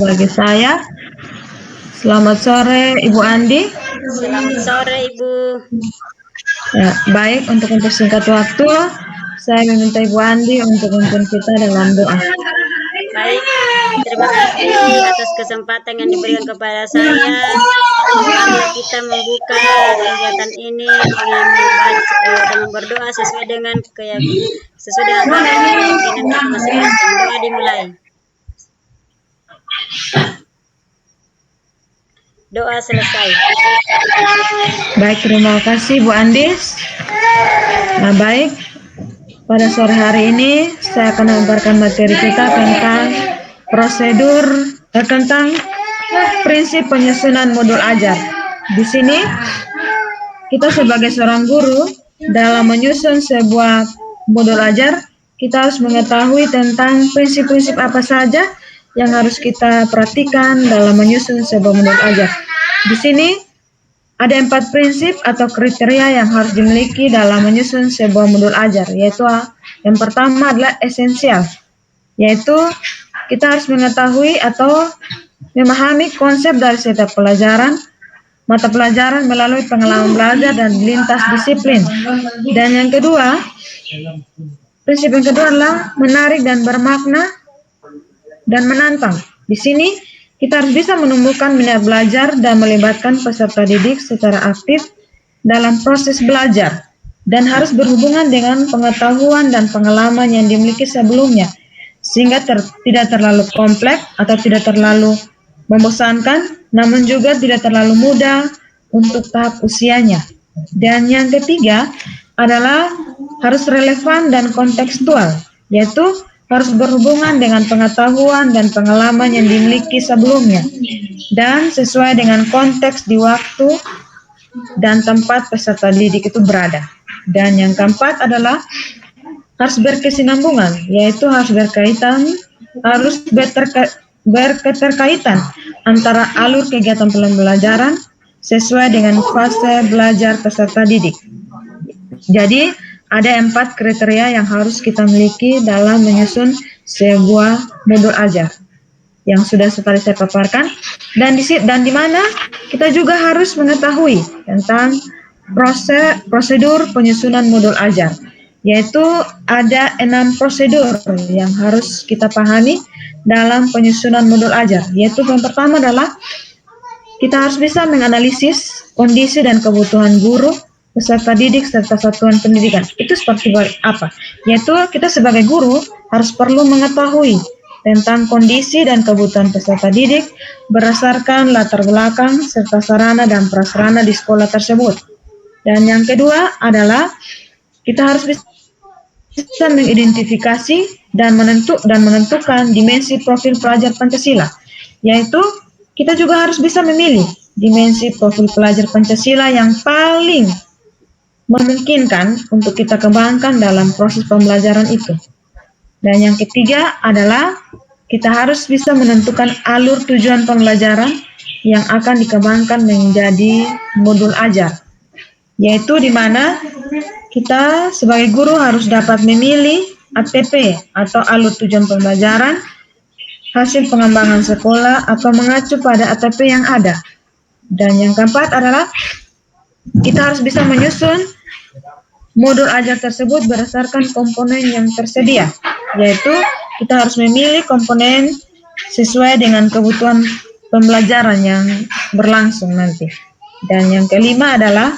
bagi saya. Selamat sore Ibu Andi. Selamat sore Ibu. Ya, baik, untuk mempersingkat waktu, saya meminta Ibu Andi untuk memimpin kita dalam doa. Baik, terima kasih atas kesempatan yang diberikan kepada saya. Marilah kita membuka kegiatan ini dengan berdoa sesuai dengan agama dan keyakinan kita masing-masing. Doa dimulai. Doa selesai. Baik, terima kasih Bu Andis. Nah, baik, pada sore hari ini saya akan memaparkan materi kita tentang prinsip penyusunan modul ajar. Di sini kita sebagai seorang guru dalam menyusun sebuah modul ajar, kita harus mengetahui tentang prinsip-prinsip apa saja yang harus kita perhatikan dalam menyusun sebuah modul ajar. Di sini ada 4 prinsip atau kriteria yang harus dimiliki dalam menyusun sebuah modul ajar, yaitu yang pertama adalah esensial, yaitu kita harus mengetahui atau memahami konsep dari setiap mata pelajaran melalui pengalaman belajar dan lintas disiplin. Dan yang kedua, prinsip yang kedua adalah menarik dan bermakna dan menantang. Di sini kita harus bisa menumbuhkan minat belajar dan melibatkan peserta didik secara aktif dalam proses belajar dan harus berhubungan dengan pengetahuan dan pengalaman yang dimiliki sebelumnya, sehingga tidak terlalu kompleks atau tidak terlalu membosankan, namun juga tidak terlalu mudah untuk tahap usianya. Dan yang ketiga adalah harus relevan dan kontekstual, yaitu harus berhubungan dengan pengetahuan dan pengalaman yang dimiliki sebelumnya dan sesuai dengan konteks di waktu dan tempat peserta didik itu berada. Dan yang keempat adalah harus berkesinambungan, yaitu harus berketerkaitan antara alur kegiatan pembelajaran sesuai dengan fase belajar peserta didik. Jadi ada 4 kriteria yang harus kita miliki dalam menyusun sebuah modul ajar yang sudah tadi saya paparkan, dan di mana kita juga harus mengetahui tentang prosedur penyusunan modul ajar, yaitu ada 6 prosedur yang harus kita pahami dalam penyusunan modul ajar, yaitu yang pertama adalah kita harus bisa menganalisis kondisi dan kebutuhan guru, peserta didik, serta satuan pendidikan. Itu seperti apa? Yaitu kita sebagai guru harus perlu mengetahui tentang kondisi dan kebutuhan peserta didik berdasarkan latar belakang serta sarana dan prasarana di sekolah tersebut. Dan yang kedua adalah kita harus bisa mengidentifikasi dan menentukan dimensi profil pelajar Pancasila, yaitu kita juga harus bisa memilih dimensi profil pelajar Pancasila yang paling memungkinkan untuk kita kembangkan dalam proses pembelajaran itu. Dan yang ketiga adalah kita harus bisa menentukan alur tujuan pembelajaran yang akan dikembangkan menjadi modul ajar, yaitu di mana kita sebagai guru harus dapat memilih ATP atau alur tujuan pembelajaran, hasil pengembangan sekolah atau mengacu pada ATP yang ada. Dan yang keempat adalah kita harus bisa menyusun modul ajar tersebut berdasarkan komponen yang tersedia, yaitu kita harus memilih komponen sesuai dengan kebutuhan pembelajaran yang berlangsung nanti. Dan yang kelima adalah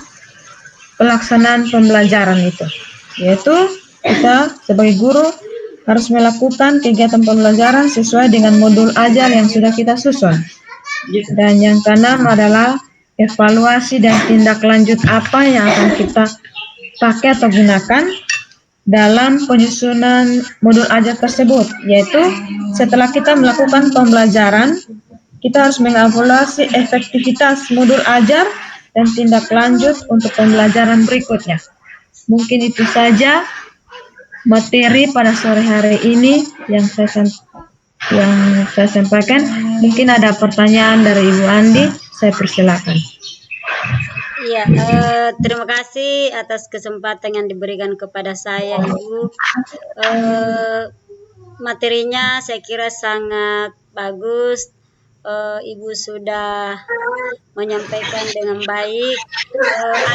pelaksanaan pembelajaran itu, yaitu kita sebagai guru harus melakukan kegiatan pembelajaran sesuai dengan modul ajar yang sudah kita susun. Dan yang keenam adalah evaluasi dan tindak lanjut apa yang akan kita pakai atau gunakan dalam penyusunan modul ajar tersebut, yaitu setelah kita melakukan pembelajaran, kita harus mengevaluasi efektivitas modul ajar dan tindak lanjut untuk pembelajaran berikutnya. Mungkin itu saja materi pada sore hari ini yang saya sampaikan. Mungkin ada pertanyaan dari Ibu Andi, saya persilakan. Iya, terima kasih atas kesempatan yang diberikan kepada saya, Ibu. Materinya saya kira sangat bagus Ibu sudah menyampaikan dengan baik.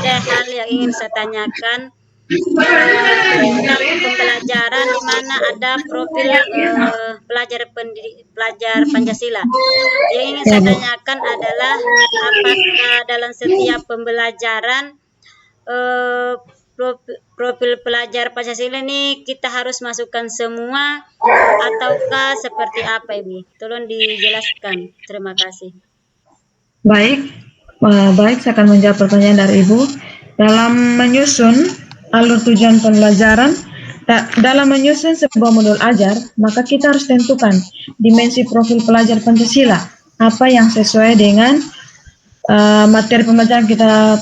Ada hal yang ingin saya tanyakan tentang pembelajaran di mana ada profil pelajar Pancasila. Yang ingin Ya, saya Bu. tanyakan adalah apakah dalam setiap pembelajaran profil pelajar Pancasila ini kita harus masukkan semua ataukah seperti apa, Ibu? Tolong dijelaskan. Terima kasih. Baik, baik, saya akan menjawab pertanyaan dari Ibu. Dalam menyusun alur tujuan pembelajaran, dalam menyusun sebuah modul ajar, maka kita harus tentukan dimensi profil pelajar Pancasila, apa yang sesuai dengan materi pembelajaran kita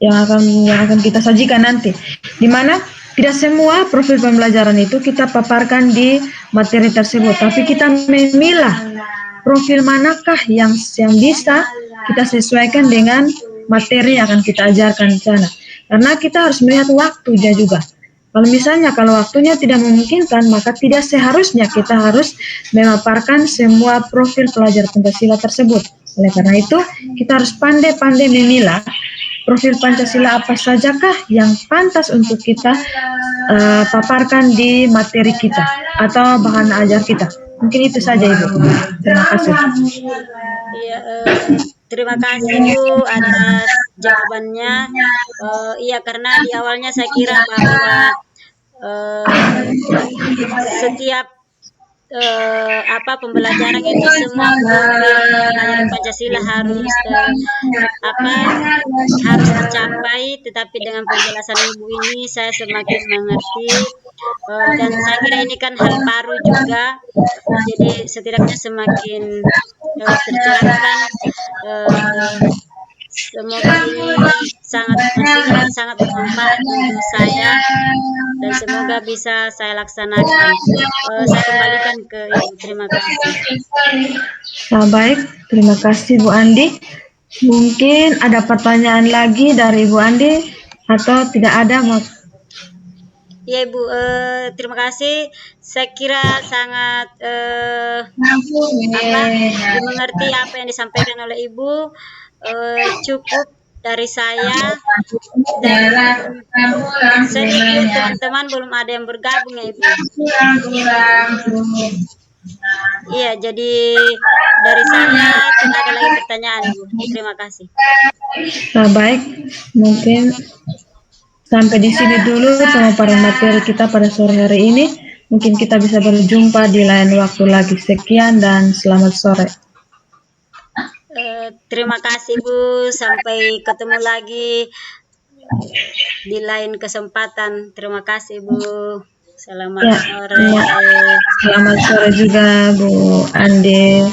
yang akan kita sajikan nanti. Di mana tidak semua profil pembelajaran itu kita paparkan di materi tersebut, tapi kita memilah profil manakah yang bisa kita sesuaikan dengan materi yang akan kita ajarkan di sana. Karena kita harus melihat waktunya juga. Kalau waktunya tidak memungkinkan, maka tidak seharusnya kita harus memaparkan semua profil pelajar Pancasila tersebut. Oleh karena itu, kita harus pandai-pandai memilah profil Pancasila apa sajakah yang pantas untuk kita paparkan di materi kita atau bahan ajar kita. Mungkin itu saja, Ibu. Terima kasih. Iya, terima kasih Bu atas jawabannya. Iya, karena di awalnya saya kira bahwa setiap pembelajaran itu semua profil pelajar Pancasila harus harus dicapai, tetapi dengan penjelasan Ibu ini saya semakin mengerti. Dan saya kira ini kan hal baru juga, jadi setidaknya semakin tercerahkan. Semoga ini sangat bermanfaat untuk saya dan semoga bisa saya laksanakan. Saya kembalikan ke Ibu. Terima kasih. Baik, terima kasih Bu Andi. Mungkin ada pertanyaan lagi dari Bu Andi atau tidak ada? Ya Ibu, terima kasih. Saya kira sangat dimengerti apa yang disampaikan oleh Ibu. Cukup dari saya, dan saya pikir teman-teman belum ada yang bergabung ya Ibu. Iya, jadi dari saya tidak ada lagi pertanyaan Ibu. Terima kasih. Baik, mungkin sampai di sini dulu pemaparan materi kita pada sore hari ini. Mungkin kita bisa berjumpa di lain waktu lagi. Sekian dan selamat sore. Terima kasih Bu. Sampai ketemu lagi di lain kesempatan. Terima kasih Bu. Selamat sore. Selamat sore juga Bu Andi.